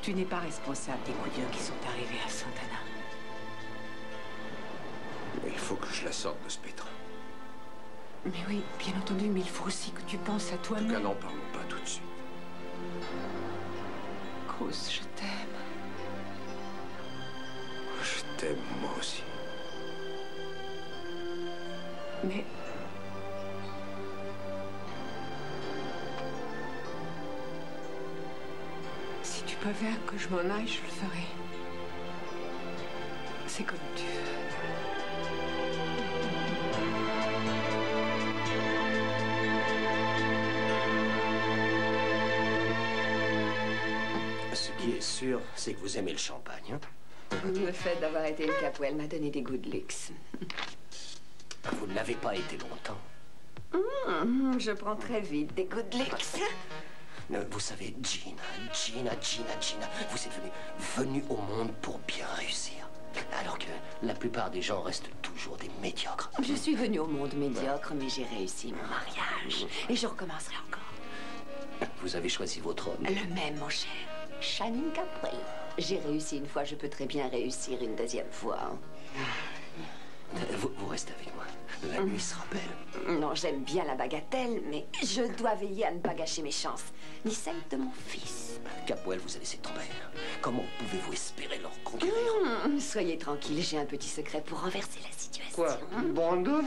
Tu n'es pas responsable des coups durs qui sont arrivés à Santana. Mais il faut que je la sorte de ce pétrin. Mais oui, bien entendu, mais il faut aussi que tu penses à En tout toi-même. cas, n'en parlons pas tout de suite. Cruz, je t'aime. Je t'aime, moi aussi. Mais... si tu préfères que je m'en aille, je le ferai. C'est comme tu veux. Ce qui est sûr, c'est que vous aimez le champagne, hein? Le fait d'avoir été une Capwell m'a donné des goûts de luxe. Vous ne l'avez pas été longtemps. Je prends très vite des goûts de luxe. Vous savez, Gina, vous êtes venue au monde pour bien réussir. Alors que la plupart des gens restent toujours des médiocres. Je suis venue au monde médiocre, mais j'ai réussi mon mariage. Et je recommencerai encore. Vous avez choisi votre homme. Le même, mon cher. Channing Capwell. J'ai réussi une fois, je peux très bien réussir une deuxième fois. Vous restez avec moi. La nuit sera belle. Non, j'aime bien la bagatelle, mais je dois veiller à ne pas gâcher mes chances, ni celles de mon fils. Capwell vous a laissé tomber. Comment pouvez-vous espérer leur conquérir? Soyez tranquille, j'ai un petit secret pour renverser la situation. Quoi? Brandon?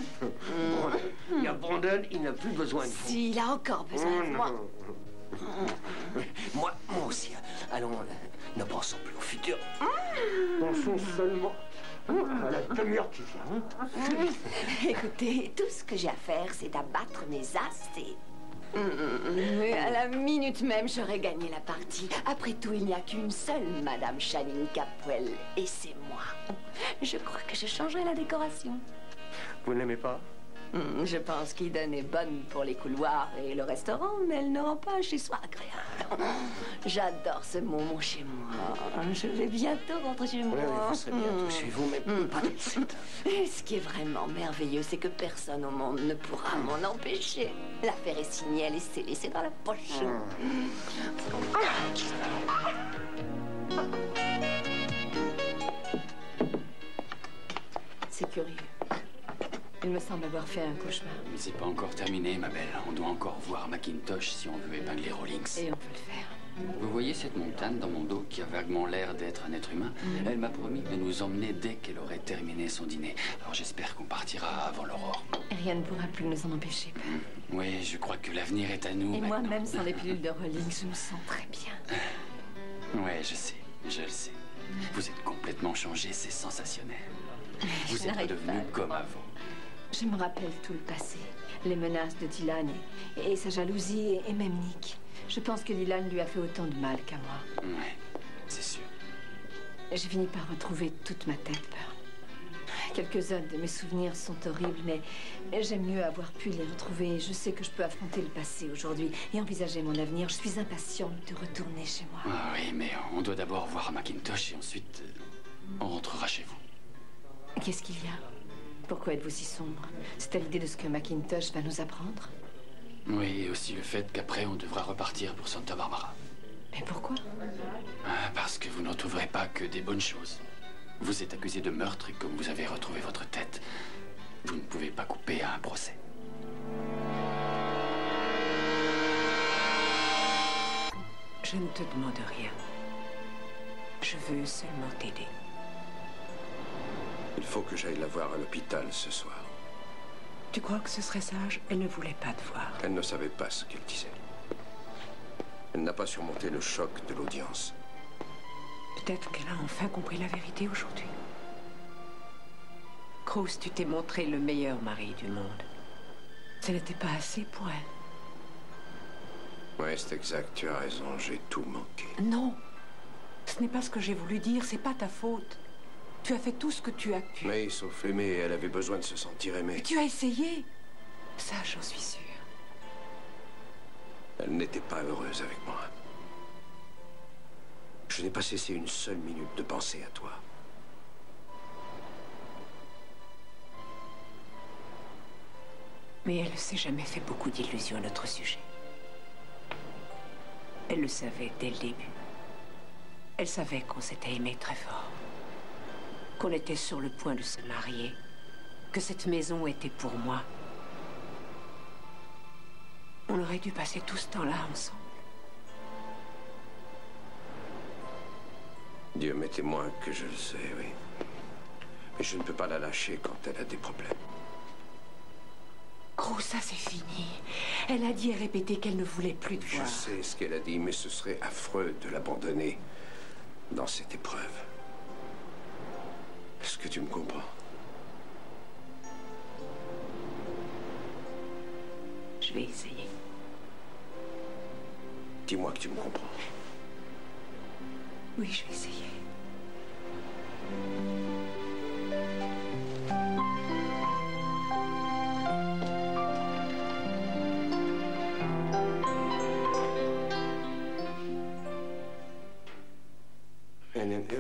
Il y a Brandon, il n'a plus besoin de vous. S'il a encore besoin de moi. Moi aussi. Allons, ne pensons plus au futur. Pensons seulement à la demi-heure qui vient. Écoutez, tout ce que j'ai à faire, c'est d'abattre mes as et... Mais à la minute même, j'aurais gagné la partie. Après tout, il n'y a qu'une seule Madame Channing Capwell, et c'est moi. Je crois que je changerai la décoration. Vous ne l'aimez pas? Je pense qu'Eden est bonne pour les couloirs et le restaurant, mais elle ne rend pas un chez-soi agréable. J'adore ce mot, mon chez-moi. Je vais bientôt rentrer chez moi. Oui, vous serez bientôt chez vous, mais pas tout de suite. Et ce qui est vraiment merveilleux, c'est que personne au monde ne pourra m'en empêcher. L'affaire est signée, elle est scellée, c'est dans la poche. C'est curieux. Il me semble avoir fait un cauchemar. Mais c'est pas encore terminé, ma belle. On doit encore voir Macintosh si on veut épingler Rawlings. Et on peut le faire. Vous voyez cette montagne dans mon dos qui a vaguement l'air d'être un être humain? Elle m'a promis de nous emmener dès qu'elle aurait terminé son dîner. Alors j'espère qu'on partira avant l'aurore. Rien ne pourra plus nous en empêcher. Oui, je crois que l'avenir est à nous. Et maintenant. moi-même, sans les pilules de Rawlings, je me sens très bien. Ouais, je sais, je le sais. Vous êtes complètement changé, c'est sensationnel. Vous Je êtes n'arrive redevenu pas à le comme croire. avant. Je me rappelle tout le passé. Les menaces de Dylan et sa jalousie et même Nick. Je pense que Dylan lui a fait autant de mal qu'à moi. Ouais, c'est sûr. J'ai fini par retrouver toute ma tête, Pearl. Quelques-uns de mes souvenirs sont horribles, mais j'aime mieux avoir pu les retrouver. Je sais que je peux affronter le passé aujourd'hui et envisager mon avenir. Je suis impatiente de retourner chez moi. Ah oui, mais on doit d'abord voir Macintosh et ensuite on rentrera chez vous. Qu'est-ce qu'il y a? Pourquoi êtes-vous si sombre? C'est à l'idée de ce que Macintosh va nous apprendre? Oui, et aussi le fait qu'après on devra repartir pour Santa Barbara. Mais pourquoi? Ah, parce que vous n'en trouverez pas que des bonnes choses. Vous êtes accusé de meurtre et comme vous avez retrouvé votre tête, vous ne pouvez pas couper à un procès. Je ne te demande rien. Je veux seulement t'aider. Il faut que j'aille la voir à l'hôpital ce soir. Tu crois que ce serait sage? Elle ne voulait pas te voir. Elle ne savait pas ce qu'elle disait. Elle n'a pas surmonté le choc de l'audience. Peut-être qu'elle a enfin compris la vérité aujourd'hui. Cruz, tu t'es montré le meilleur mari du monde. Ce n'était pas assez pour elle. Ouais, c'est exact, tu as raison, j'ai tout manqué. Non, ce n'est pas ce que j'ai voulu dire, c'est pas ta faute. Tu as fait tout ce que tu as pu. Mais sauf aimer, elle avait besoin de se sentir aimée. Mais tu as essayé. Ça, j'en suis sûre. Elle n'était pas heureuse avec moi. Je n'ai pas cessé une seule minute de penser à toi. Mais elle ne s'est jamais fait beaucoup d'illusions à notre sujet. Elle le savait dès le début. Elle savait qu'on s'était aimé très fort. Qu'on était sur le point de se marier. Que cette maison était pour moi. On aurait dû passer tout ce temps-là ensemble. Dieu m'est témoin que je le sais, oui. Mais je ne peux pas la lâcher quand elle a des problèmes. Cruz, ça c'est fini. Elle a dit et répété qu'elle ne voulait plus te voir. Je sais ce qu'elle a dit, mais ce serait affreux de l'abandonner dans cette épreuve. Est-ce que tu me comprends? Je vais essayer. Dis-moi que tu me comprends. Oui, je vais essayer.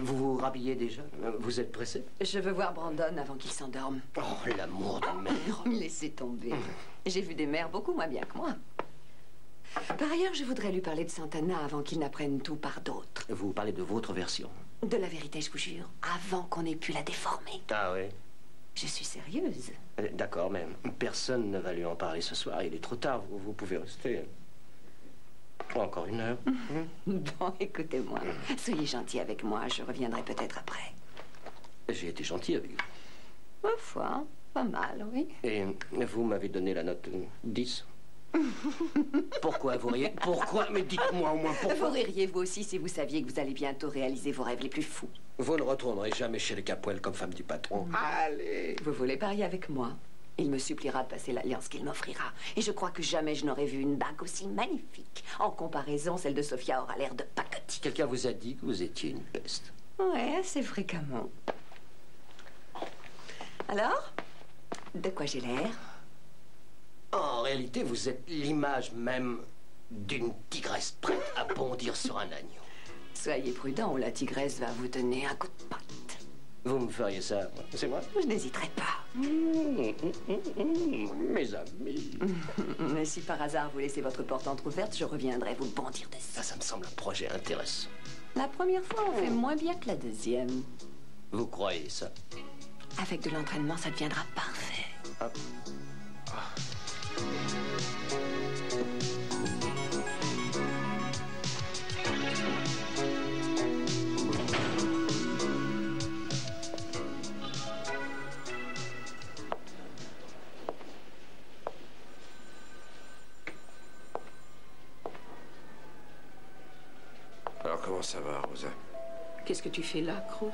Vous vous rhabillez déjà? Vous êtes pressé? Je veux voir Brandon avant qu'il s'endorme. Oh, l'amour de mère. Laissez tomber. J'ai vu des mères beaucoup moins bien que moi. Par ailleurs, je voudrais lui parler de Santana avant qu'il n'apprenne tout par d'autres. Vous parlez de votre version? De la vérité, je vous jure. Avant qu'on ait pu la déformer. Ah oui? Je suis sérieuse. D'accord, mais personne ne va lui en parler ce soir. Il est trop tard. Vous pouvez rester. Encore une heure. Bon, écoutez-moi. Soyez gentil avec moi. Je reviendrai peut-être après. J'ai été gentil avec vous. Ma foi, pas mal, oui. Et vous m'avez donné la note 10. Pourquoi vous riez? Pourquoi? Mais dites-moi au moins pourquoi. Vous ririez vous aussi si vous saviez que vous allez bientôt réaliser vos rêves les plus fous. Vous ne retournerez jamais chez les Capoel comme femme du patron. Allez. Vous voulez parier avec moi? Il me suppliera de passer l'alliance qu'il m'offrira. Et je crois que jamais je n'aurais vu une bague aussi magnifique. En comparaison, celle de Sophia aura l'air de pacotille. Quelqu'un vous a dit que vous étiez une peste? Ouais, assez fréquemment. Alors? De quoi j'ai l'air? En réalité, vous êtes l'image même d'une tigresse prête à bondir sur un agneau. Soyez prudent ou la tigresse va vous donner un coup de patte. Vous me feriez ça, c'est moi? Je n'hésiterai pas. Mes amis. Mais si par hasard vous laissez votre porte entrouverte, je reviendrai vous bondir dessus. Ça me semble un projet intéressant. La première fois, on fait moins bien que la deuxième. Vous croyez ça? Avec de l'entraînement, ça deviendra parfait. Ah. Alors, comment ça va, Rosa? Qu'est-ce que tu fais là, Cruz?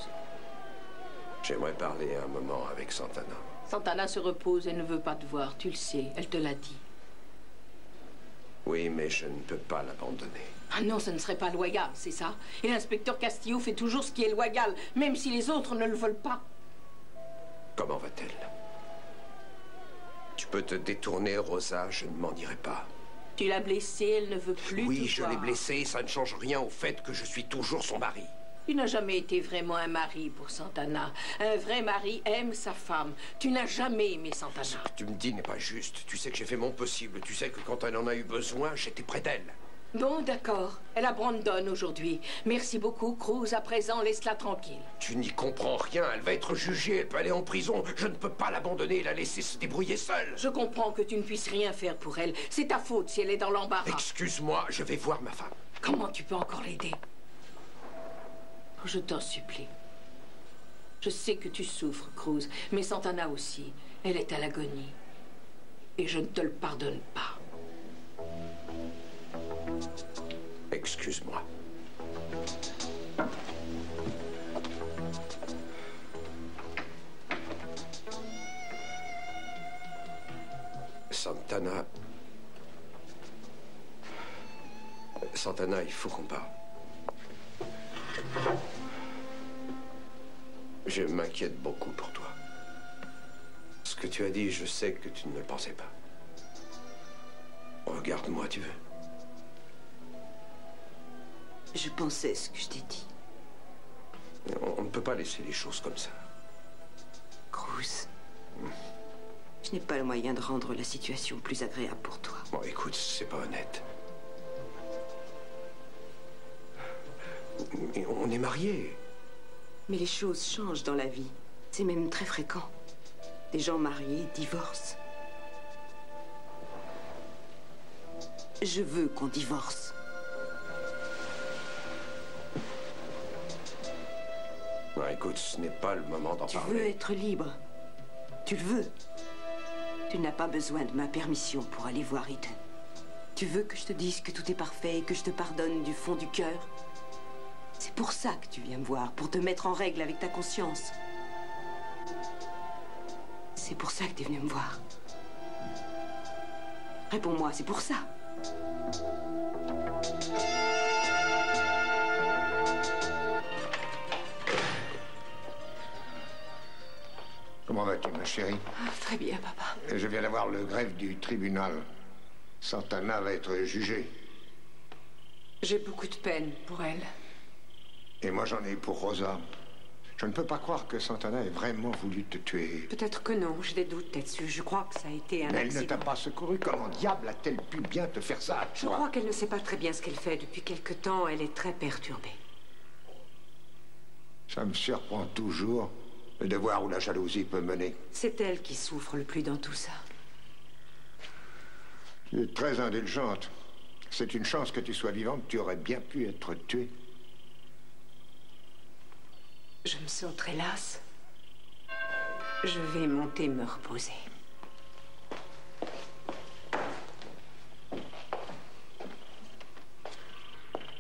J'aimerais parler un moment avec Santana. Santana se repose, elle ne veut pas te voir, tu le sais, elle te l'a dit. Oui, mais je ne peux pas l'abandonner. Ah non, ce ne serait pas loyal, c'est ça? Et l'inspecteur Castillo fait toujours ce qui est loyal, même si les autres ne le veulent pas. Comment va-t-elle? Tu peux te détourner, Rosa, je ne m'en irai pas. Tu l'as blessée, elle ne veut plus Oui, te je voir. l'ai blessée, ça ne change rien au fait que je suis toujours son mari. Tu n'as jamais été vraiment un mari pour Santana. Un vrai mari aime sa femme. Tu n'as jamais aimé Santana. Ce que tu me dis n'est pas juste. Tu sais que j'ai fait mon possible. Tu sais que quand elle en a eu besoin, j'étais près d'elle. Bon, d'accord. Elle a Brandon aujourd'hui. Merci beaucoup, Cruz. À présent, laisse-la tranquille. Tu n'y comprends rien. Elle va être jugée, elle peut aller en prison. Je ne peux pas l'abandonner et la laisser se débrouiller seule. Je comprends que tu ne puisses rien faire pour elle. C'est ta faute si elle est dans l'embarras. Excuse-moi, je vais voir ma femme. Comment tu peux encore l'aider? Je t'en supplie. Je sais que tu souffres, Cruz, mais Santana aussi. Elle est à l'agonie. Et je ne te le pardonne pas. Excuse-moi. Santana... Santana, il faut qu'on parle. Je m'inquiète beaucoup pour toi. Ce que tu as dit, je sais que tu ne le pensais pas. Regarde-moi, tu veux. Je pensais ce que je t'ai dit. On ne peut pas laisser les choses comme ça. Cruz, je n'ai pas le moyen de rendre la situation plus agréable pour toi. Bon, écoute, c'est pas honnête. Mais on est mariés. Mais les choses changent dans la vie. C'est même très fréquent. Des gens mariés divorcent. Je veux qu'on divorce. Ouais, écoute, ce n'est pas le moment d'en Tu parler. veux être libre. Tu le veux. Tu n'as pas besoin de ma permission pour aller voir Eden. Tu veux que je te dise que tout est parfait et que je te pardonne du fond du cœur? C'est pour ça que tu viens me voir, pour te mettre en règle avec ta conscience. C'est pour ça que tu es venu me voir. Réponds-moi, c'est pour ça. Comment vas-tu, ma chérie? Très bien, papa. Je viens d'avoir le greffe du tribunal. Santana va être jugée. J'ai beaucoup de peine pour elle. Et moi, j'en ai pour Rosa. Je ne peux pas croire que Santana ait vraiment voulu te tuer. Peut-être que non, j'ai des doutes là-dessus. Je crois que ça a été un Mais elle accident. ne t'a pas secouru. Comment diable a-t-elle pu bien te faire ça à toi? Je crois qu'elle ne sait pas très bien ce qu'elle fait. Depuis quelque temps, elle est très perturbée. Ça me surprend toujours de voir où la jalousie peut mener. C'est elle qui souffre le plus dans tout ça. Tu es très indulgente. C'est une chance que tu sois vivante. Tu aurais bien pu être tuée. Je me sens très lasse. Je vais monter me reposer.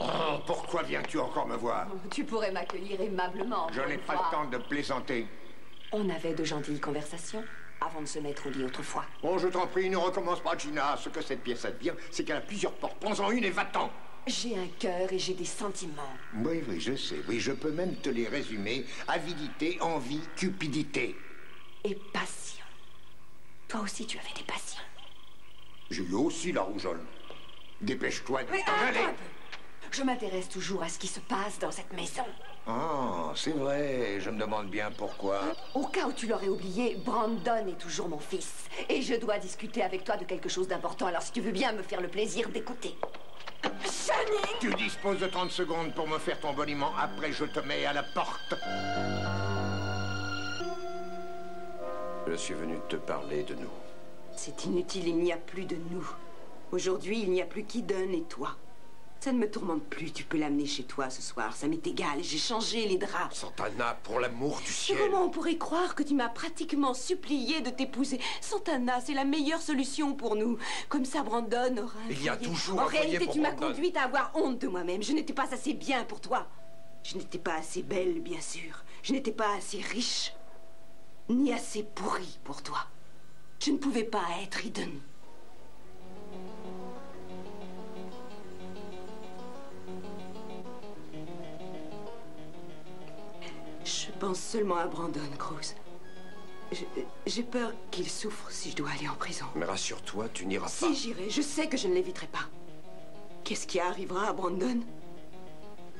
Oh, pourquoi viens-tu encore me voir? Tu pourrais m'accueillir aimablement. Je n'ai pas le temps de plaisanter. On avait de gentilles conversations avant de se mettre au lit autrefois. Oh, je t'en prie, ne recommence pas, Gina. Ce que cette pièce advient, c'est qu'elle a plusieurs portes. Prends-en une et va-t'en. J'ai un cœur et j'ai des sentiments. Oui, oui, je sais. Oui, je peux même te les résumer. Avidité, envie, cupidité. Et passion. Toi aussi, tu avais des passions. J'ai eu aussi la rougeole. Dépêche-toi de Mais t'en aller. attends un peu. Je m'intéresse toujours à ce qui se passe dans cette maison. Ah, c'est vrai. Je me demande bien pourquoi. Au cas où tu l'aurais oublié, Brandon est toujours mon fils. Et je dois discuter avec toi de quelque chose d'important. Alors si tu veux bien me faire le plaisir d'écouter. Shani! Tu disposes de 30 secondes pour me faire ton boniment. Après, je te mets à la porte. Je suis venu te parler de nous. C'est inutile, il n'y a plus de nous. Aujourd'hui, il n'y a plus qu'Eden et toi. Ça ne me tourmente plus, tu peux l'amener chez toi ce soir. Ça m'est égal, j'ai changé les draps. Santana, pour l'amour du Mais ciel. comment on pourrait croire que tu m'as pratiquement supplié de t'épouser? Santana, c'est la meilleure solution pour nous. Comme ça, Brandon aura un Il y a foyer. toujours En un foyer réalité, pour tu m'as Brandon. conduite à avoir honte de moi-même. Je n'étais pas assez bien pour toi. Je n'étais pas assez belle, bien sûr. Je n'étais pas assez riche. Ni assez pourrie pour toi. Je ne pouvais pas être Eden. Je pense seulement à Brandon, Cruz. J'ai peur qu'il souffre si je dois aller en prison. Mais rassure-toi, tu n'iras pas. Si j'irai, je sais que je ne l'éviterai pas. Qu'est-ce qui arrivera à Brandon?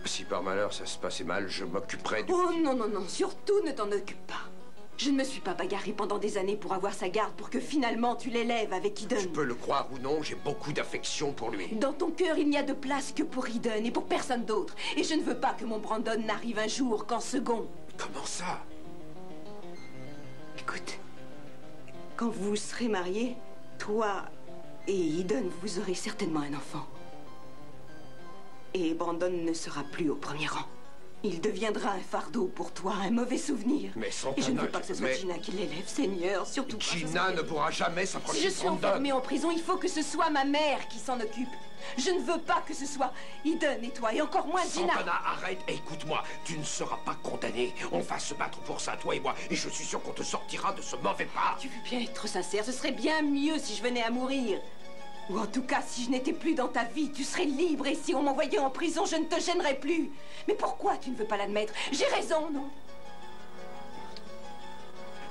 Si par malheur ça se passait mal, je m'occuperai de... Oh non, non, non, surtout ne t'en occupe pas. Je ne me suis pas bagarrée pendant des années pour avoir sa garde pour que finalement tu l'élèves avec Eden. Tu peux le croire ou non, j'ai beaucoup d'affection pour lui. Dans ton cœur, il n'y a de place que pour Eden et pour personne d'autre. Et je ne veux pas que mon Brandon n'arrive un jour qu'en second. Comment ça? Écoute, quand vous serez mariés, toi et Eden, vous aurez certainement un enfant. Et Brandon ne sera plus au premier rang. Il deviendra un fardeau pour toi, un mauvais souvenir. Mais Santana, Et je ne veux pas que ce soit mais- Gina qui l'élève, Seigneur, surtout pas. Gina ça ne serait- pourra jamais Si s'approcher je de suis Brandon. enfermée en prison, il faut que ce soit ma mère qui s'en occupe. Je ne veux pas que ce soit Eden et toi, et encore moins Gina. Santana, arrête et écoute-moi. Tu ne seras pas condamné. On va se battre pour ça, toi et moi. Et je suis sûr qu'on te sortira de ce mauvais pas. Tu veux bien être sincère, ce serait bien mieux si je venais à mourir. Ou en tout cas, si je n'étais plus dans ta vie, tu serais libre. Et si on m'envoyait en prison, je ne te gênerais plus. Mais pourquoi tu ne veux pas l'admettre? J'ai raison, non?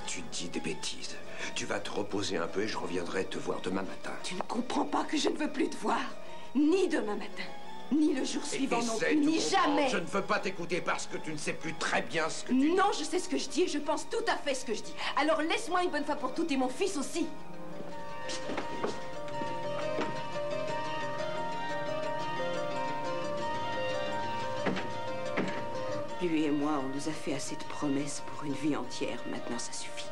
Tu dis des bêtises. Tu vas te reposer un peu et je reviendrai te voir demain matin. Tu ne comprends pas que je ne veux plus te voir. Ni demain matin, ni le jour suivant non Essaie plus, de ni comprendre. jamais. Je ne veux pas t'écouter parce que tu ne sais plus très bien ce que tu dis. Non, je sais ce que je dis et je pense tout à fait ce que je dis. Alors laisse-moi une bonne fois pour toutes et mon fils aussi. Lui et moi, on nous a fait assez de promesses pour une vie entière. Maintenant, ça suffit.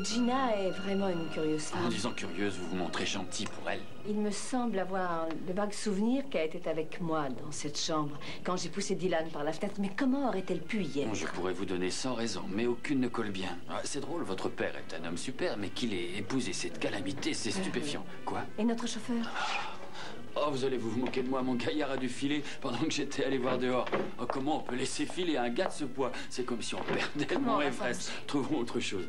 Gina est vraiment une curieuse En femme. disant curieuse, vous vous montrez gentil pour elle. Il me semble avoir de vagues souvenirs qu'elle était avec moi dans cette chambre quand j'ai poussé Dylan par la fenêtre. Mais comment aurait-elle pu y être? Je pourrais vous donner 100 raisons, mais aucune ne colle bien. Ah, c'est drôle, votre père est un homme super, mais qu'il ait épousé cette calamité, c'est stupéfiant. Quoi? Et notre chauffeur? Oh, vous allez vous moquer de moi, mon gaillard a dû filer pendant que j'étais allé voir dehors. Oh, comment on peut laisser filer un gars de ce poids? C'est comme si on perdait le mont Everest. Trouvons autre chose.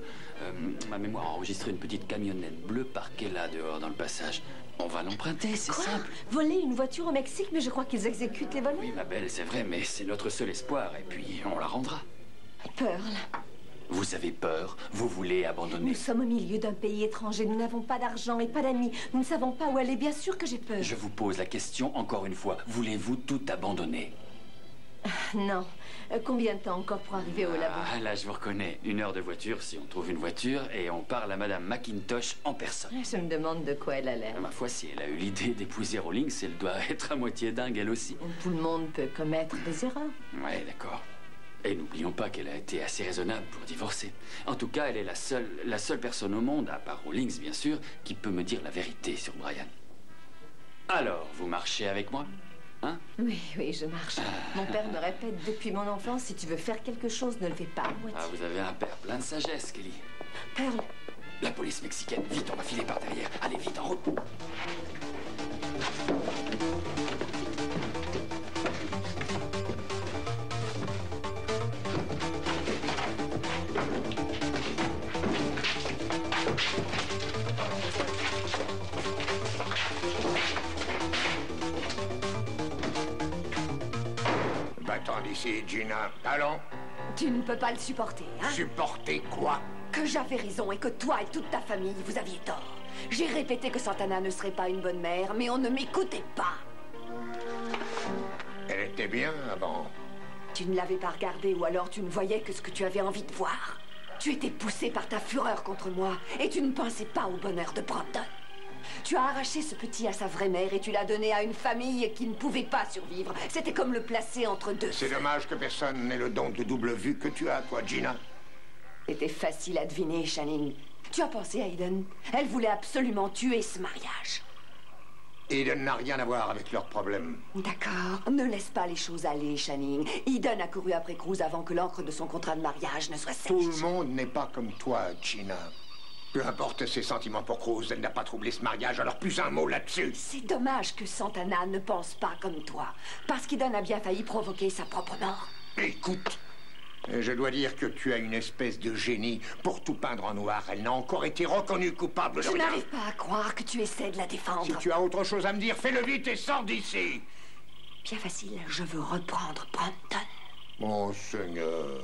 Ma mémoire a enregistré une petite camionnette bleue parquée là, dehors, dans le passage. On va l'emprunter, c'est simple. Voler une voiture au Mexique, mais je crois qu'ils exécutent les voleurs. Oui, ma belle, c'est vrai, mais c'est notre seul espoir, et puis on la rendra. Pearl, Vous avez peur? Vous voulez abandonner? nous sommes au milieu d'un pays étranger. Nous n'avons pas d'argent et pas d'amis. Nous ne savons pas où aller. Bien sûr que j'ai peur. Je vous pose la question encore une fois. Voulez-vous tout abandonner? Non. Combien de temps encore pour arriver au labo? Ah, là, je vous reconnais. 1 heure de voiture, si on trouve une voiture, et on parle à Madame McIntosh en personne. Je me demande de quoi elle a l'air. Ma foi, si elle a eu l'idée d'épouser Rawlings, elle doit être à moitié dingue, elle aussi. Tout le monde peut commettre des erreurs. Ouais, d'accord. Et n'oublions pas qu'elle a été assez raisonnable pour divorcer. En tout cas, elle est la seule personne au monde, à part Rawlings, bien sûr, qui peut me dire la vérité sur Brian. Alors, vous marchez avec moi? Hein? Oui, je marche. Mon père me répète depuis mon enfance, si tu veux faire quelque chose, ne le fais pas à moitié. Ah, vous avez un père plein de sagesse, Kelly. Pearl, La police mexicaine, vite, on va filer par derrière. Allez, vite, en route. Va-t'en d'ici, Gina. Allons. tu ne peux pas le supporter, hein? Supporter quoi? Que j'avais raison et que toi et toute ta famille, vous aviez tort. J'ai répété que Santana ne serait pas une bonne mère, mais on ne m'écoutait pas. Elle était bien avant. Tu ne l'avais pas regardée ou alors tu ne voyais que ce que tu avais envie de voir. Tu étais poussé par ta fureur contre moi et tu ne pensais pas au bonheur de Brandon. Tu as arraché ce petit à sa vraie mère et tu l'as donné à une famille qui ne pouvait pas survivre. C'était comme le placer entre deux. C'est dommage que personne n'ait le don de double vue que tu as, toi, Gina. C'était facile à deviner, Channing. Tu as pensé à Eden. Elle voulait absolument tuer ce mariage. Eden n'a rien à voir avec leurs problèmes. D'accord. Ne laisse pas les choses aller, Channing. Eden a couru après Cruz avant que l'encre de son contrat de mariage ne soit sèche. Tout le monde n'est pas comme toi, Gina. Peu importe ses sentiments pour Cruz, elle n'a pas troublé ce mariage, alors plus un mot là-dessus. C'est dommage que Santana ne pense pas comme toi. Parce qu'Eden a bien failli provoquer sa propre mort. Écoute, je dois dire que tu as une espèce de génie pour tout peindre en noir. Elle n'a encore été reconnue coupable de Je rien. n'arrive pas à croire que tu essaies de la défendre. Si tu as autre chose à me dire, fais-le vite et sors d'ici. Bien facile, je veux reprendre Brandon. Mon Seigneur.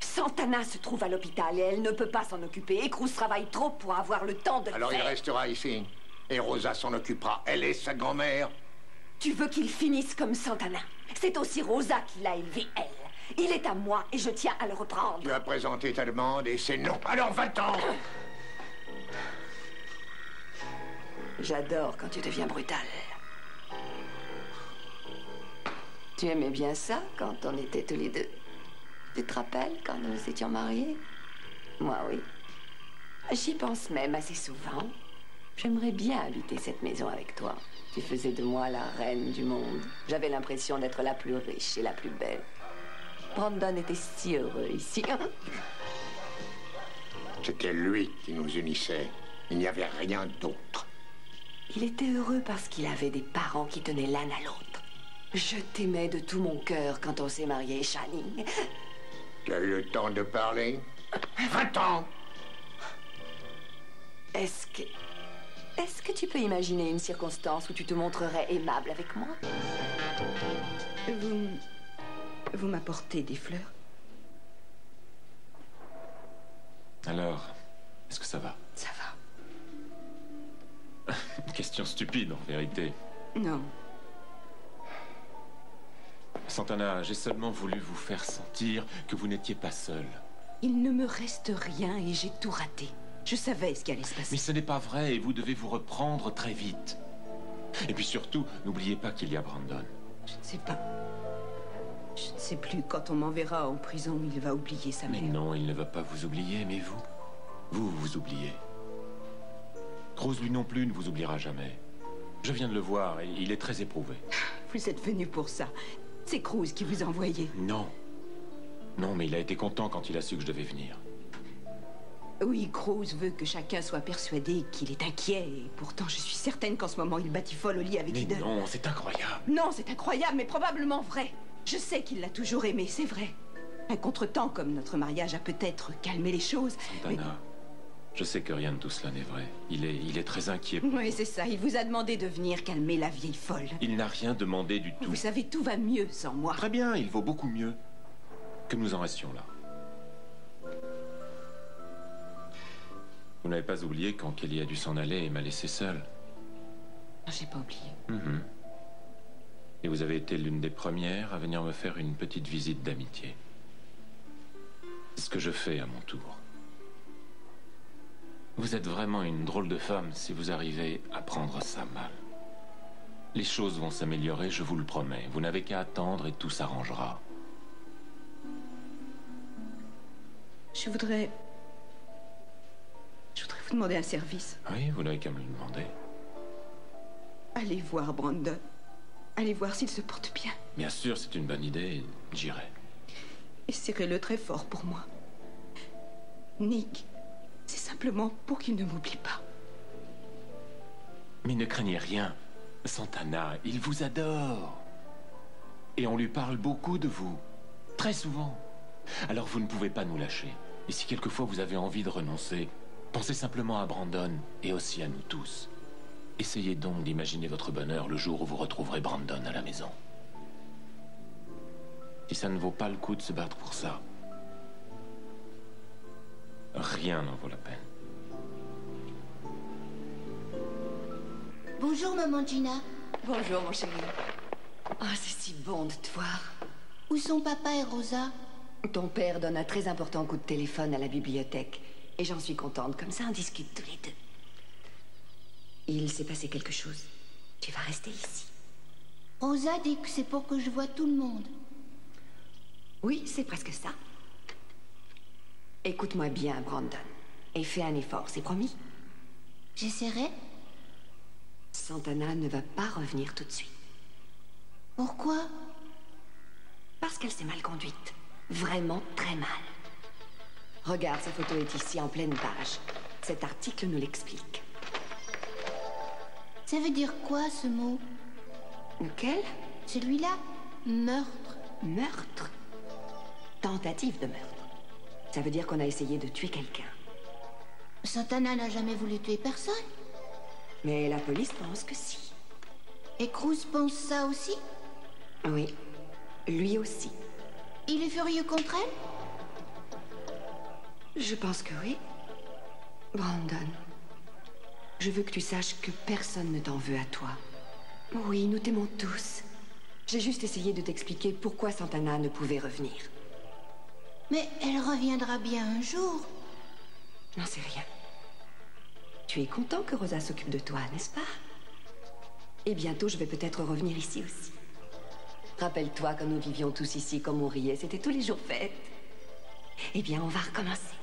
Santana se trouve à l'hôpital et elle ne peut pas s'en occuper. Et Cruz travaille trop pour avoir le temps de le Alors il faire. restera ici. Et Rosa s'en occupera. Elle est sa grand-mère. Tu veux qu'il finisse comme Santana. C'est aussi Rosa qui l'a élevé, elle. Il est à moi et je tiens à le reprendre. Tu as présenté ta demande et c'est non. Alors va-t'en. J'adore quand tu deviens brutal. Tu aimais bien ça quand on était tous les deux. Tu te rappelles quand nous étions mariés? Moi, oui. J'y pense même assez souvent. J'aimerais bien habiter cette maison avec toi. Tu faisais de moi la reine du monde. J'avais l'impression d'être la plus riche et la plus belle. Brandon était si heureux ici. C'était lui qui nous unissait. Il n'y avait rien d'autre. Il était heureux parce qu'il avait des parents qui tenaient l'un à l'autre. Je t'aimais de tout mon cœur quand on s'est mariés, Channing. Tu as eu le temps de parler? Va-t'en. Est-ce que tu peux imaginer une circonstance où tu te montrerais aimable avec moi? Vous m'apportez des fleurs? Alors, est-ce que ça va? Ça va. Une question stupide, en vérité. Non. Santana, j'ai seulement voulu vous faire sentir que vous n'étiez pas seul. Il ne me reste rien et j'ai tout raté. Je savais ce qui allait se passer. Mais ce n'est pas vrai et vous devez vous reprendre très vite. Et puis surtout, n'oubliez pas qu'il y a Brandon. Je ne sais pas. Je ne sais plus, quand on m'enverra en prison, il va oublier sa mère. Mais non, il ne va pas vous oublier, mais vous... vous oubliez. Cruz, lui non plus, ne vous oubliera jamais. Je viens de le voir et il est très éprouvé. Vous êtes venu pour ça. C'est Cruz qui vous a envoyé. Non. Non, mais il a été content quand il a su que je devais venir. Oui, Cruz veut que chacun soit persuadé qu'il est inquiet. Et pourtant, je suis certaine qu'en ce moment, il batifole au lit avec Mais Eden. non, c'est incroyable. Non, c'est incroyable, mais probablement vrai. Je sais qu'il l'a toujours aimé, c'est vrai. Un contretemps comme notre mariage a peut-être calmé les choses. Santana, je sais que rien de tout cela n'est vrai. Il est très inquiet. Oui, c'est ça. Il vous a demandé de venir calmer la vieille folle. Il n'a rien demandé du tout. Vous savez, tout va mieux sans moi. Très bien, il vaut beaucoup mieux que nous en restions là. Vous n'avez pas oublié quand Kelly a dû s'en aller et m'a laissé seul? Non, j'ai pas oublié. Et vous avez été l'une des premières à venir me faire une petite visite d'amitié. C'est ce que je fais à mon tour. Vous êtes vraiment une drôle de femme si vous arrivez à prendre ça mal. Les choses vont s'améliorer, je vous le promets. Vous n'avez qu'à attendre et tout s'arrangera. Je voudrais vous demander un service. Oui, vous n'avez qu'à me le demander. Allez voir Brandon. Allez voir s'il se porte bien. Bien sûr, c'est une bonne idée. J'irai. Et serrez-le très fort pour moi. Nick, c'est simplement pour qu'il ne m'oublie pas. Mais ne craignez rien. Santana, il vous adore. Et on lui parle beaucoup de vous. Très souvent. Alors vous ne pouvez pas nous lâcher. Et si quelquefois vous avez envie de renoncer, pensez simplement à Brandon et aussi à nous tous. Essayez donc d'imaginer votre bonheur le jour où vous retrouverez Brandon à la maison. Si ça ne vaut pas le coup de se battre pour ça, rien n'en vaut la peine. Bonjour, maman Gina. Bonjour, mon chéri. Oh, c'est si bon de te voir. Où sont papa et Rosa? Ton père donne un très important coup de téléphone à la bibliothèque. Et j'en suis contente. Comme ça, on discute tous les deux. Il s'est passé quelque chose. Tu vas rester ici. Rosa dit que c'est pour que je voie tout le monde. Oui, c'est presque ça. Écoute-moi bien, Brandon. Et fais un effort, c'est promis? J'essaierai. Santana ne va pas revenir tout de suite. Pourquoi? Parce qu'elle s'est mal conduite. Vraiment très mal. Regarde, sa photo est ici en pleine page. Cet article nous l'explique. Ça veut dire quoi, ce mot? Lequel? Celui-là. Meurtre. Meurtre? Tentative de meurtre. Ça veut dire qu'on a essayé de tuer quelqu'un. Santana n'a jamais voulu tuer personne. Mais la police pense que si. Et Cruz pense ça aussi? Oui, lui aussi. Il est furieux contre elle? Je pense que oui. Brandon, je veux que tu saches que personne ne t'en veut à toi. Oui, nous t'aimons tous. J'ai juste essayé de t'expliquer pourquoi Santana ne pouvait revenir. Mais elle reviendra bien un jour. Je n'en sais rien. Tu es content que Rosa s'occupe de toi, n'est-ce pas? Et bientôt, je vais peut-être revenir ici aussi. Rappelle-toi quand nous vivions tous ici, comme on riait, c'était tous les jours fête. Eh bien, on va recommencer.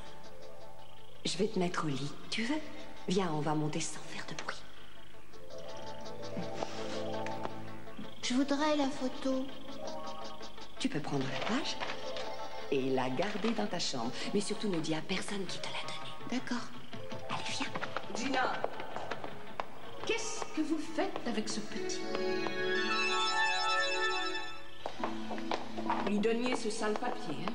Je vais te mettre au lit, tu veux? Viens, on va monter sans faire de bruit. Je voudrais la photo. Tu peux prendre la page et la garder dans ta chambre. Mais surtout, ne dis à personne qui te l'a donnée. D'accord. Allez, viens. Gina, qu'est-ce que vous faites avec ce petit? Lui donniez ce sale papier, hein?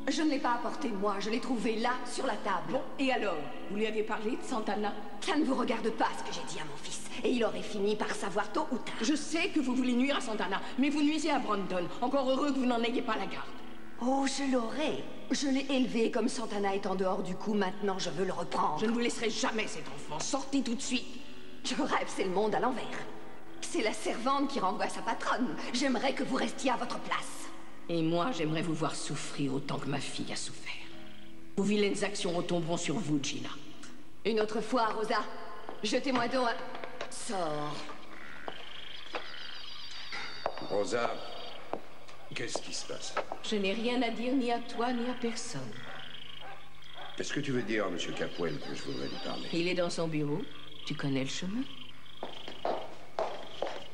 Je ne l'ai pas apporté, moi. Je l'ai trouvé là, sur la table. Bon, et alors? Vous lui avez parlé de Santana? Ça ne vous regarde pas, ce que j'ai dit à mon fils. Et il aurait fini par savoir tôt ou tard. Je sais que vous voulez nuire à Santana, mais vous nuisez à Brandon. Encore heureux que vous n'en ayez pas la garde. Oh, je l'aurai. Je l'ai élevé comme Santana est en dehors du coup. Maintenant, je veux le reprendre. Je ne vous laisserai jamais cet enfant. Sortez tout de suite. Je rêve, c'est le monde à l'envers. C'est la servante qui renvoie sa patronne. J'aimerais que vous restiez à votre place. Et moi, j'aimerais vous voir souffrir autant que ma fille a souffert. Vos vilaines actions retomberont sur vous, Gina. Une autre fois, Rosa. Jetez-moi donc un sort. Rosa, Qu'est-ce qui se passe? Je n'ai rien à dire ni à toi ni à personne. Qu'est-ce que tu veux dire, Monsieur Capwell, que je voudrais lui parler? Il est dans son bureau. Tu connais le chemin.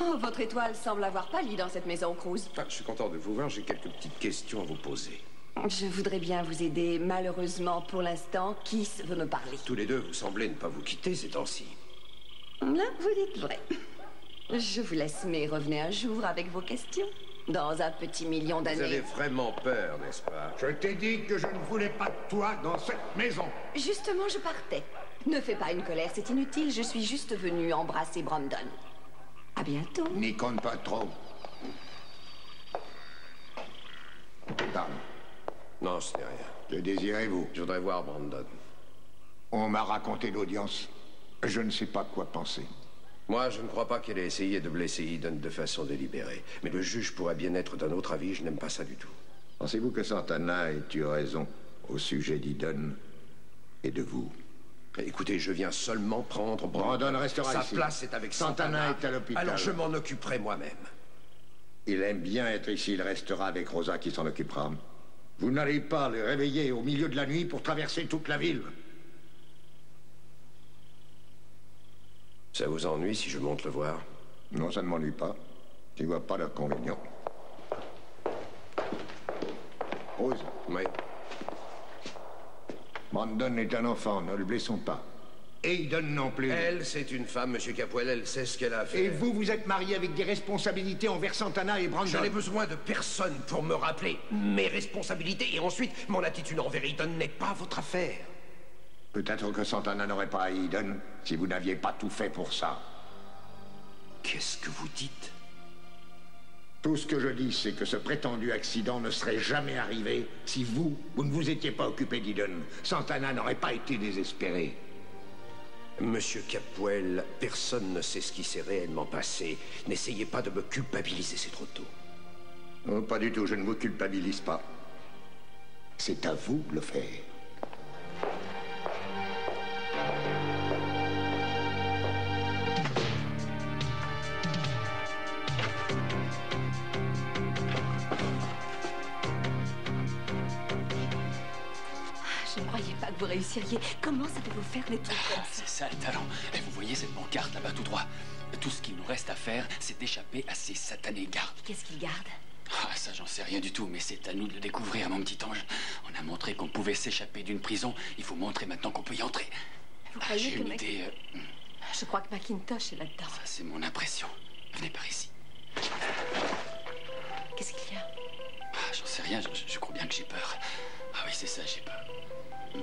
Oh, votre étoile semble avoir pâli dans cette maison, Cruz. Enfin, je suis content de vous voir. J'ai quelques petites questions à vous poser. Je voudrais bien vous aider. Malheureusement, pour l'instant, Keith veut me parler. Tous les deux, vous semblez ne pas vous quitter ces temps-ci. Là, vous dites vrai. Je vous laisse, mais revenez un jour avec vos questions. Dans un petit million Vous avez d'années. vraiment peur, n'est-ce pas? Je t'ai dit que je ne voulais pas de toi dans cette maison. Justement, je partais. Ne fais pas une colère, c'est inutile. Je suis juste venue embrasser Brandon. À bientôt. N'y compte pas trop. Parle. Non, ce n'est rien. Que désirez-vous? Je voudrais voir Brandon. On m'a raconté l'audience. Je ne sais pas quoi penser. Moi, je ne crois pas qu'elle ait essayé de blesser Eden de façon délibérée. Mais le juge pourrait bien être d'un autre avis. Je n'aime pas ça du tout. Pensez-vous que Santana ait eu raison au sujet d'Eden et de vous? Écoutez, je viens seulement prendre Brandon restera Sa ici. place est avec Santana est à l'hôpital. Alors je m'en occuperai moi-même. Il aime bien être ici. Il restera avec Rosa qui s'en occupera. Vous n'allez pas le réveiller au milieu de la nuit pour traverser toute la ville. Ça vous ennuie si je monte le voir? Non, ça ne m'ennuie pas. Je ne vois pas d'inconvénient. Rose. Oui. Brandon est un enfant, ne le blessons pas. Aiden non plus. Elle, c'est une femme, Monsieur Capwell, elle sait ce qu'elle a fait. Et vous, vous êtes marié avec des responsabilités envers Santana et Brandon. Je n'ai besoin de personne pour me rappeler mes responsabilités. Et ensuite, mon attitude envers Eden n'est pas votre affaire. Peut-être que Santana n'aurait pas Aiden si vous n'aviez pas tout fait pour ça. Qu'est-ce que vous dites? Tout ce que je dis, c'est que ce prétendu accident ne serait jamais arrivé si vous ne vous étiez pas occupé d'Eden. Santana n'aurait pas été désespéré. Monsieur Capwell, personne ne sait ce qui s'est réellement passé. N'essayez pas de me culpabiliser, c'est trop tôt. Oh, pas du tout, je ne vous culpabilise pas. C'est à vous de le faire. Je ne croyais pas que vous réussiriez. Comment savez-vous faire les trucs comme ça? C'est ça le talent. Et vous voyez cette pancarte là-bas tout droit? Tout ce qu'il nous reste à faire, c'est d'échapper à ces satanés gardes. Qu'est-ce qu'il garde? Ah, ça, j'en sais rien du tout, mais c'est à nous de le découvrir, mon petit ange. On a montré qu'on pouvait s'échapper d'une prison. Il faut montrer maintenant qu'on peut y entrer. Vous croyez J'ai que une idée. Je crois que Macintosh est là-dedans. Ça, c'est mon impression. Venez par ici. Qu'est-ce qu'il y a? Ah, j'en sais rien, je crois bien que j'ai peur. Ah oui, c'est ça, j'ai peur.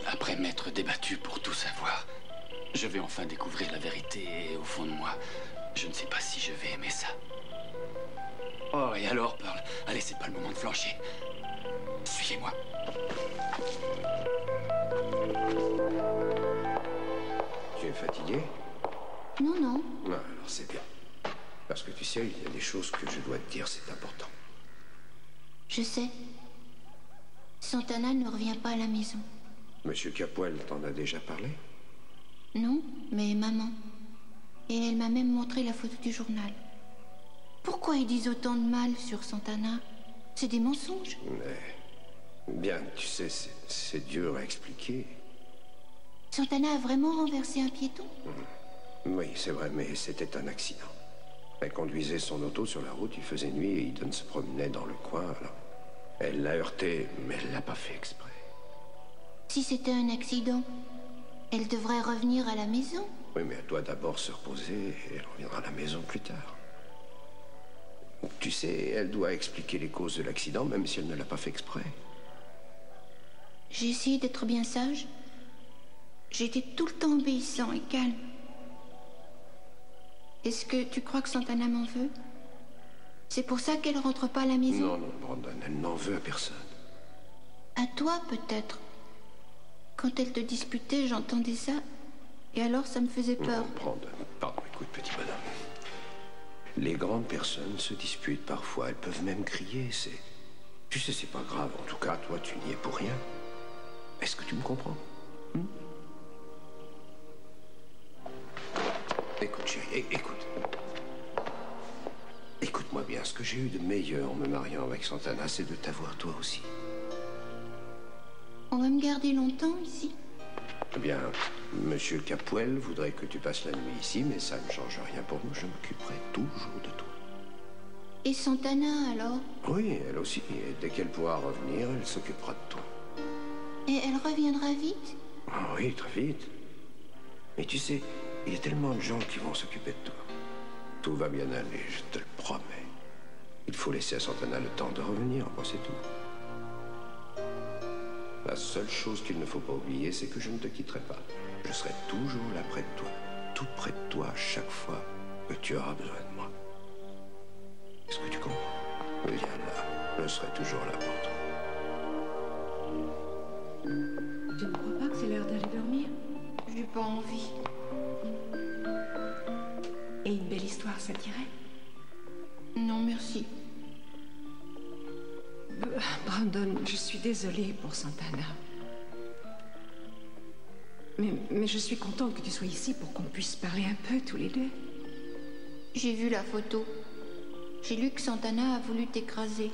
Après m'être débattu pour tout savoir, je vais enfin découvrir la vérité et au fond de moi, je ne sais pas si je vais aimer ça. Oh, et alors, Pearl? Allez, c'est pas le moment de flancher. Suivez-moi. Tu es fatigué? Non, non. Non, alors c'est bien. Parce que tu sais, il y a des choses que je dois te dire, c'est important. Je sais. Santana ne revient pas à la maison. Monsieur Capwell t'en a déjà parlé? Non, mais maman. Et elle m'a même montré la photo du journal. Pourquoi ils disent autant de mal sur Santana? C'est des mensonges. Mais... Bien, tu sais, c'est dur à expliquer. Santana a vraiment renversé un piéton? Oui, c'est vrai, mais c'était un accident. Elle conduisait son auto sur la route, il faisait nuit et Eden se promenait dans le coin, alors... Elle l'a heurté, mais elle l'a pas fait exprès. Si c'était un accident, elle devrait revenir à la maison. Oui, mais elle doit d'abord se reposer et elle reviendra à la maison plus tard. Tu sais, elle doit expliquer les causes de l'accident, même si elle ne l'a pas fait exprès. J'ai essayé d'être bien sage. J'étais tout le temps obéissant et calme. Est-ce que tu crois que Santana m'en veut? C'est pour ça qu'elle rentre pas à la maison? Non, non, Brandon, elle n'en veut à personne. À toi, peut-être. Quand elle te disputait, j'entendais ça. Et alors, ça me faisait peur. Non, Brandon, pardon, écoute, petit bonhomme. Les grandes personnes se disputent parfois, elles peuvent même crier, c'est... Tu sais, c'est pas grave, en tout cas, toi, tu n'y es pour rien. Est-ce que tu me comprends? Écoute, chérie, écoute. Écoute-moi bien, ce que j'ai eu de meilleur en me mariant avec Santana, c'est de t'avoir toi aussi. On va me garder longtemps ici? Eh bien, Monsieur Capuel voudrait que tu passes la nuit ici, mais ça ne change rien pour nous. Je m'occuperai toujours de toi. Et Santana, alors? Oui, elle aussi. Et dès qu'elle pourra revenir, elle s'occupera de toi. Et elle reviendra vite? Ah oui, très vite. Mais tu sais, il y a tellement de gens qui vont s'occuper de toi. Tout va bien aller, je te le promets. Il faut laisser à Santana le temps de revenir, moi c'est tout. La seule chose qu'il ne faut pas oublier, c'est que je ne te quitterai pas. Je serai toujours là près de toi, tout près de toi à chaque fois que tu auras besoin de moi. Est-ce que tu comprends? Viens là, je serai toujours là pour toi. Tu ne crois pas que c'est l'heure d'aller dormir? J'ai pas envie. Et une belle histoire, ça t'irait? Non, merci. Brandon, je suis désolée pour Santana. Mais je suis contente que tu sois ici pour qu'on puisse parler un peu tous les deux. J'ai vu la photo. J'ai lu que Santana a voulu t'écraser.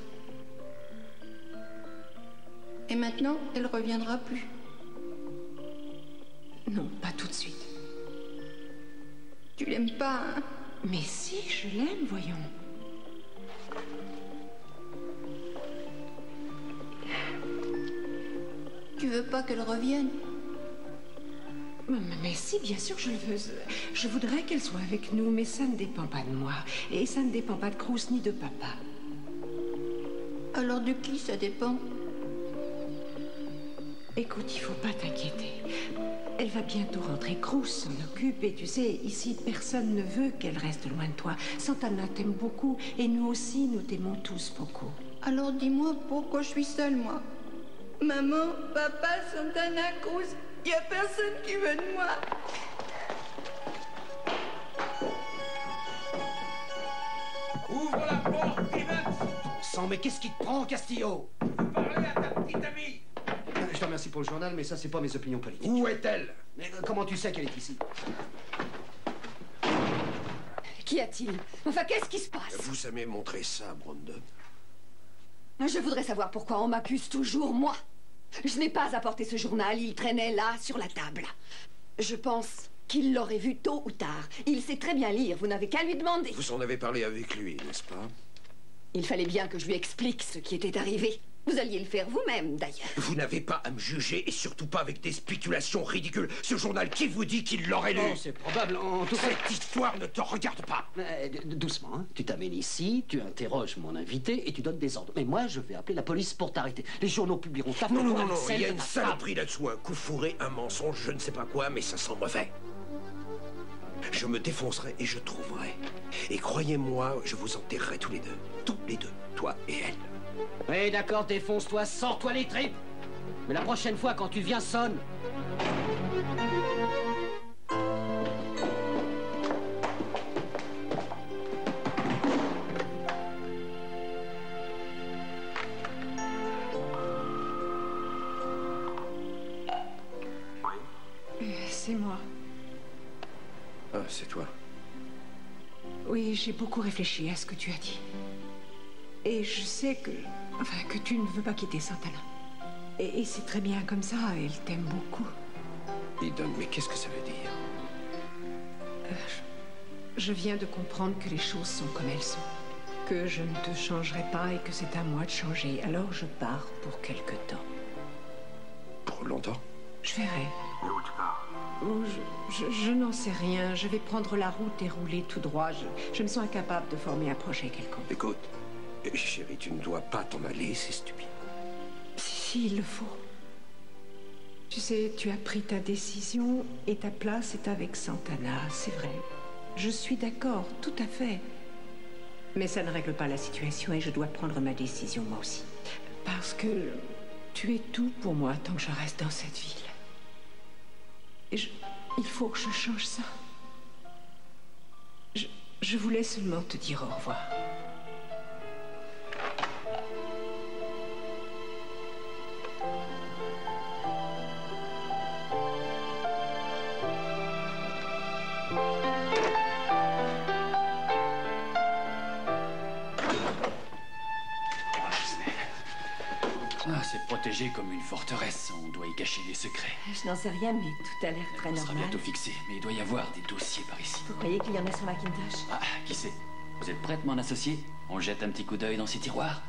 Et maintenant, elle reviendra plus. Non, pas tout de suite. Tu l'aimes pas, hein? Mais si, je l'aime, voyons. Tu veux pas qu'elle revienne? Mais si, bien sûr, je le veux. Je voudrais qu'elle soit avec nous, mais ça ne dépend pas de moi. Et ça ne dépend pas de Cruz ni de papa. Alors de qui ça dépend? Écoute, il faut pas t'inquiéter. Elle va bientôt rentrer. Cruz s'en occupe. Et tu sais, ici, personne ne veut qu'elle reste loin de toi. Santana t'aime beaucoup. Et nous aussi, nous t'aimons tous beaucoup. Alors dis-moi pourquoi je suis seule, moi. Maman, papa, Santana, Cruz, il y a personne qui veut de moi. Ouvre la porte, Steven! Sang, mais qu'est-ce qui te prend, Castillo? Parlez à ta petite amie! Je te remercie pour le journal, mais ça, c'est pas mes opinions politiques. Où est-elle? Mais comment tu sais qu'elle est ici? Qu'y a-t-il? Enfin, qu'est-ce qui se passe? Vous aimez montrer ça, Brandon? Je voudrais savoir pourquoi on m'accuse toujours, moi. Je n'ai pas apporté ce journal, il traînait là, sur la table. Je pense qu'il l'aurait vu tôt ou tard. Il sait très bien lire, vous n'avez qu'à lui demander. Vous en avez parlé avec lui, n'est-ce pas? Il fallait bien que je lui explique ce qui était arrivé. Vous alliez le faire vous-même, d'ailleurs. Vous n'avez pas à me juger, et surtout pas avec des spéculations ridicules. Ce journal, qui vous dit qu'il l'aurait lu? Oh, c'est probable, en tout cas... Cette histoire ne te regarde pas. Doucement, hein. Tu t'amènes ici, tu interroges mon invité et tu donnes des ordres. Mais moi, je vais appeler la police pour t'arrêter. Les journaux publieront ta photo. Non, il y a une saloperie là-dessous, un coup fourré, un mensonge, je ne sais pas quoi, mais ça sent mauvais. Je me défoncerai et je trouverai. Et croyez-moi, je vous enterrerai tous les deux, toi et elle. Oui, d'accord, défonce-toi, sors-toi les tripes. Mais la prochaine fois, quand tu viens, sonne. C'est moi. Ah, c'est toi. Oui, j'ai beaucoup réfléchi à ce que tu as dit. Et je sais que tu ne veux pas quitter Santana. Et c'est très bien comme ça, elle t'aime beaucoup. Eden, mais qu'est-ce que ça veut dire? Je viens de comprendre que les choses sont comme elles sont. Que je ne te changerai pas et que c'est à moi de changer. Alors je pars pour quelque temps. Pour longtemps? Je verrai. Et où tu pars? Oh, je n'en sais rien. Je vais prendre la route et rouler tout droit. Je me sens incapable de former un projet quelconque. Écoute, chérie, tu ne dois pas t'en aller, c'est stupide. Si, il le faut. Tu sais, tu as pris ta décision et ta place est avec Santana, c'est vrai. Je suis d'accord, tout à fait. Mais ça ne règle pas la situation et je dois prendre ma décision moi aussi. Parce que tu es tout pour moi tant que je reste dans cette ville. Et il faut que je change ça. Je voulais seulement te dire au revoir. protégée comme une forteresse. On doit y cacher des secrets. Je n'en sais rien, mais tout a l'air très On sera normal. bientôt fixé, mais il doit y avoir des dossiers par ici. Vous croyez qu'il y en a sur Macintosh? Ah, qui sait? Vous êtes prête, mon associé? On jette un petit coup d'œil dans ces tiroirs?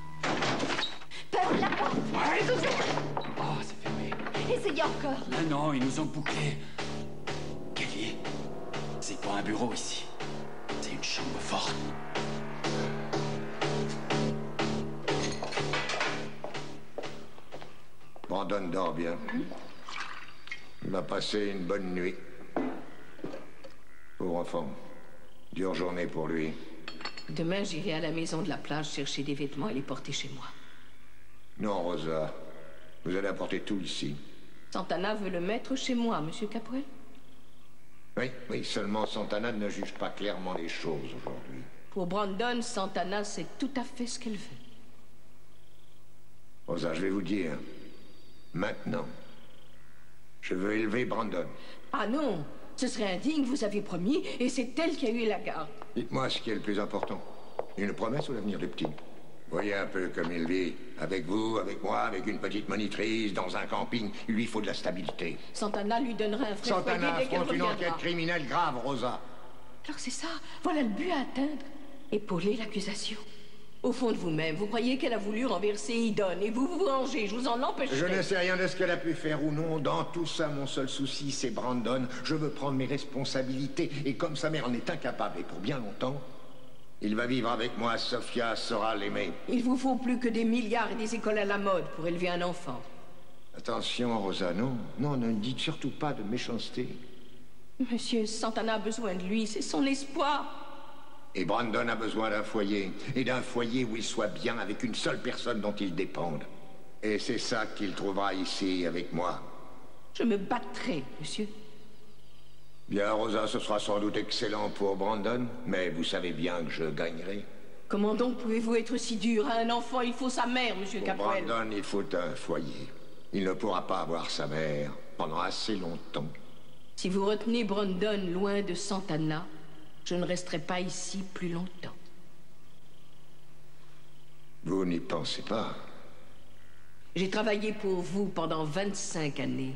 Ferme la porte! Oh, c'est fermé. Essayez encore! Ah non, ils nous ont bouclés. Kelly, c'est pas un bureau ici. C'est une chambre forte. Brandon dort bien. Il a passé une bonne nuit. Pauvre enfant. Dure journée pour lui. Demain, j'irai à la maison de la plage chercher des vêtements et les porter chez moi. Non, Rosa. Vous allez apporter tout ici. Santana veut le mettre chez moi, Monsieur Capoel. Oui, seulement Santana ne juge pas clairement les choses aujourd'hui. Pour Brandon, Santana sait tout à fait ce qu'elle veut. Rosa, je vais vous dire. Maintenant, je veux élever Brandon. Ah non, ce serait indigne, vous aviez promis, et c'est elle qui a eu la garde. Dites-moi ce qui est le plus important. Une promesse ou l'avenir du petit? Voyez un peu comme il vit. Avec vous, avec moi, avec une petite monitrice, dans un camping. Il lui faut de la stabilité. Santana lui donnera un vrai Santana foyer dès qu'elle affronte une reviendra. enquête criminelle grave, Rosa. Alors c'est ça, voilà le but à atteindre. Épauler l'accusation. Au fond de vous-même, vous croyez qu'elle a voulu renverser Idon, et vous vous rangez, je vous en empêcherai. Je ne sais rien de ce qu'elle a pu faire ou non. Dans tout ça, mon seul souci, c'est Brandon. Je veux prendre mes responsabilités. Et comme sa mère en est incapable, et pour bien longtemps, il va vivre avec moi. Sophia saura l'aimer. Il vous faut plus que des milliards et des écoles à la mode pour élever un enfant. Attention, Rosa, non. Non, ne dites surtout pas de méchanceté. Monsieur, Santana a besoin de lui, c'est son espoir. Et Brandon a besoin d'un foyer. Et d'un foyer où il soit bien avec une seule personne dont il dépende. Et c'est ça qu'il trouvera ici, avec moi. Je me battrai, monsieur. Bien, Rosa, ce sera sans doute excellent pour Brandon, mais vous savez bien que je gagnerai. Comment donc pouvez-vous être si dur? À un enfant, il faut sa mère, monsieur Pour Capoel. Brandon, il faut un foyer. Il ne pourra pas avoir sa mère pendant assez longtemps. Si vous retenez Brandon loin de Santana, je ne resterai pas ici plus longtemps. Vous n'y pensez pas. J'ai travaillé pour vous pendant 25 années.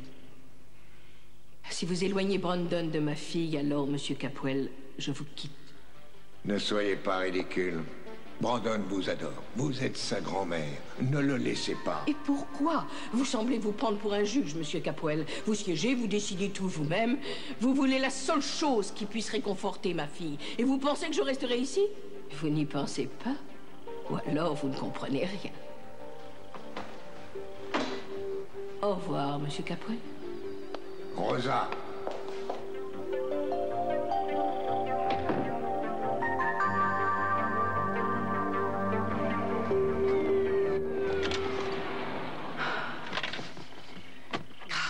Si vous éloignez Brandon de ma fille, alors, monsieur Capoel, je vous quitte. Ne soyez pas ridicule. Brandon vous adore. Vous êtes sa grand-mère. Ne le laissez pas. Et pourquoi? Vous semblez vous prendre pour un juge, monsieur Capoel. Vous siégez, vous décidez tout vous-même. Vous voulez la seule chose qui puisse réconforter ma fille. Et vous pensez que je resterai ici? Vous n'y pensez pas? Ou alors vous ne comprenez rien. Au revoir, monsieur Capoel. Rosa.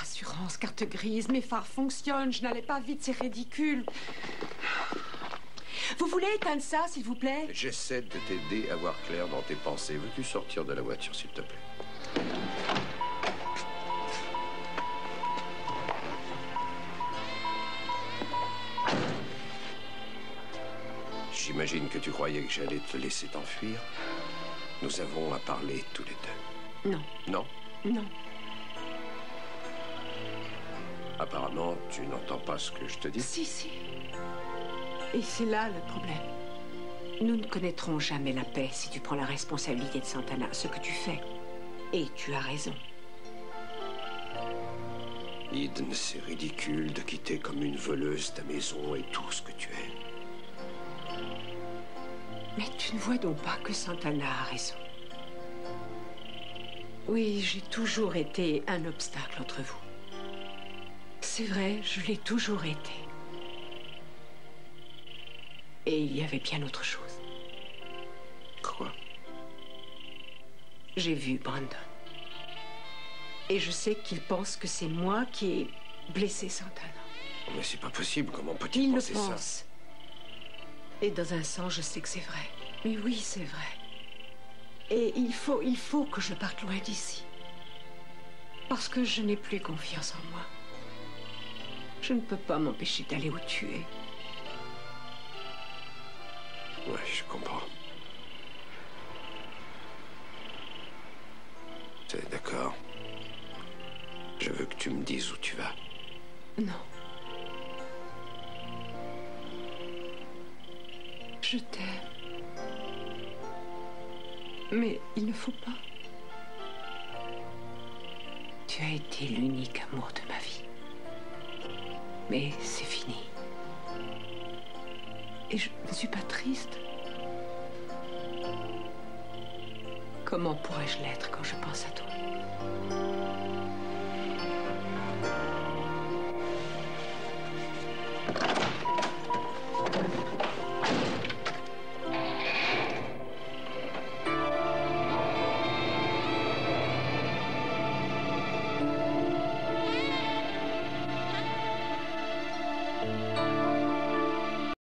Assurance, carte grise, mes phares fonctionnent, je n'allais pas vite, c'est ridicule. Vous voulez éteindre ça, s'il vous plaît? J'essaie de t'aider à voir clair dans tes pensées. Veux-tu sortir de la voiture, s'il te plaît? J'imagine que tu croyais que j'allais te laisser t'enfuir. Nous avons à parler tous les deux. Non. Non? Non. Apparemment, tu n'entends pas ce que je te dis. Si. Et c'est là le problème. Nous ne connaîtrons jamais la paix si tu prends la responsabilité de Santana, ce que tu fais. Et tu as raison. Eden, c'est ridicule de quitter comme une voleuse ta maison et tout ce que tu es. Mais tu ne vois donc pas que Santana a raison. Oui, j'ai toujours été un obstacle entre vous. C'est vrai, je l'ai toujours été. Et il y avait bien autre chose. Quoi? J'ai vu Brandon. Et je sais qu'il pense que c'est moi qui ai blessé Santana. Mais c'est pas possible, comment peut-il Il le penser ça? pense. Et dans un sens, je sais que c'est vrai. Mais oui, c'est vrai. Et il faut que je parte loin d'ici. Parce que je n'ai plus confiance en moi. Je ne peux pas m'empêcher d'aller où tu es. Ouais, je comprends. C'est d'accord. Je veux que tu me dises où tu vas. Non. Je t'aime. Mais il ne faut pas. Tu as été l'unique amour de ma vie. Mais c'est fini. Et je ne suis pas triste. Comment pourrais-je l'être quand je pense à toi?